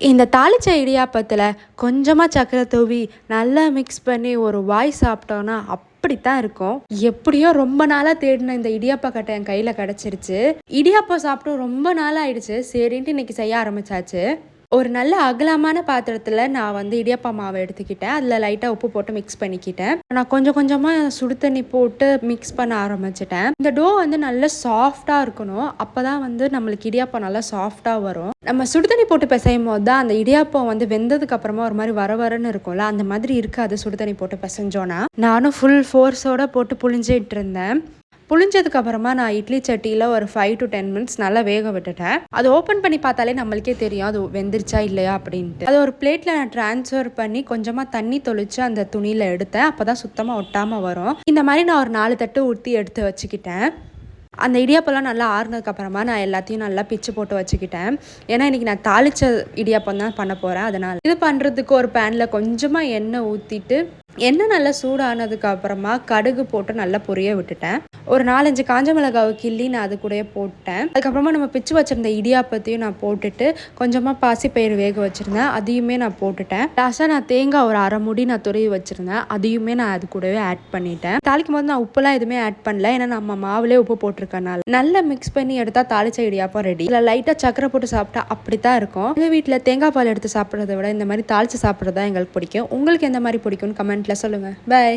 இந்த தாளிச்ச இடியாப்பத்தில் கொஞ்சமாக சர்க்கரை தூவி நல்லா மிக்ஸ் பண்ணி ஒரு வாய் சாப்பிட்டோன்னா அப்படித்தான் இருக்கும். எப்படியோ ரொம்ப நாளாக தேடின இந்த இடியாப்ப கட்டை என் கையில் கிடச்சிருச்சு. இடியாப்பம் சாப்பிட்டு ரொம்ப நாள் ஆயிடுச்சு. சரின்ட்டு இன்னைக்கு செய்ய ஆரம்பிச்சாச்சு. ஒரு நல்ல அகலமான பாத்திரத்தில் நான் இடியாப்பா மாவை எடுத்துக்கிட்டேன். அதில் லைட்டாக உப்பு போட்டு மிக்ஸ் பண்ணிக்கிட்டேன். நான் கொஞ்சம் கொஞ்சமாக சுடு தண்ணி போட்டு மிக்ஸ் பண்ண ஆரம்பிச்சிட்டேன். இந்த டோ நல்லா சாஃப்டாக இருக்கணும். அப்போ தான் நம்மளுக்கு இடியாப்பம் நல்லா சாஃப்டாக வரும். நம்ம சுடு தண்ணி போட்டு பிசையும் போது தான் அந்த இடியாப்பம் வெந்ததுக்கு அப்புறமா ஒரு மாதிரி வரன்னு இருக்கும்ல, அந்த மாதிரி இருக்காது சுடு தண்ணி போட்டு பிசைஞ்சோன்னா. நானும் ஃபுல் ஃபோர்ஸோட போட்டு புழிஞ்சிட்டு இருந்தேன். புழிஞ்சதுக்கு அப்புறமா நான் இட்லி சட்டியில் ஒரு 5 to 10 minutes நல்லா வேக விட்டுட்டேன். அது ஓப்பன் பண்ணி பார்த்தாலே நம்மளுக்கே தெரியும் அது வெந்துருச்சா இல்லையா அப்படின்ட்டு. அது ஒரு பிளேட்டில் நான் ட்ரான்ஸ்ஃபர் பண்ணி கொஞ்சமாக தண்ணி தொளிச்சு அந்த துணியில் எடுத்தேன். அப்போ தான் சுத்தமாக ஒட்டாமல் வரும். இந்த மாதிரி நான் ஒரு 4 தட்டு ஊற்றி எடுத்து வச்சுக்கிட்டேன். அந்த இடியாப்பெல்லாம் நல்லா ஆறுனதுக்கப்புறமா நான் எல்லாத்தையும் நல்லா பிச்சு போட்டு வச்சுக்கிட்டேன். ஏன்னா இன்றைக்கி நான் தாளித்த இடியாப்பம் தான் பண்ண போகிறேன். அதனால் இது பண்ணுறதுக்கு ஒரு பேனில் கொஞ்சமாக எண்ணெய் ஊற்றிட்டு எண்ணெய் நல்லா சூடானதுக்கு அப்புறமா கடுகு போட்டு நல்லா பொரிய விட்டுட்டேன். ஒரு 4-5 காஞ்ச மிளகாவை கிள்ளி நான் அது கூடயே போட்டேன். அதுக்கப்புறமா நம்ம பிச்சு வச்சுருந்த இடியாப்பத்தையும் நான் போட்டுட்டு கொஞ்சமாக பாசிப்பயிறு வேக வச்சுருந்தேன், அதையுமே நான் போட்டுட்டேன். லாஸ்ட்டாக நான் தேங்காய் ஒரு 1/2 மூடி நான் துருவி வச்சுருந்தேன், அதையுமே நான் அது கூடவே ஆட் பண்ணிட்டேன். தாளிக்கும் போது நான் உப்புலாம் எதுவுமே ஆட் பண்ணல, ஏன்னா நம்ம மாவுலேயே உப்பு போட்டிருக்கனால. நல்லா மிக்ஸ் பண்ணி எடுத்தால் தாளிச்ச இடியாப்பம் ரெடி. இதில் லைட்டாக சக்கரை போட்டு சாப்பிட்டா அப்படி தான் இருக்கும். எங்கள் வீட்டில் தேங்காய் பால் எடுத்து சாப்பிட்றத விட இந்த மாதிரி தாளித்து சாப்பிட்றது தான் எங்களுக்கு பிடிக்கும். உங்களுக்கு எந்த மாதிரி பிடிக்கும்னு கமெண்ட்டில் சொல்லுங்கள். பை.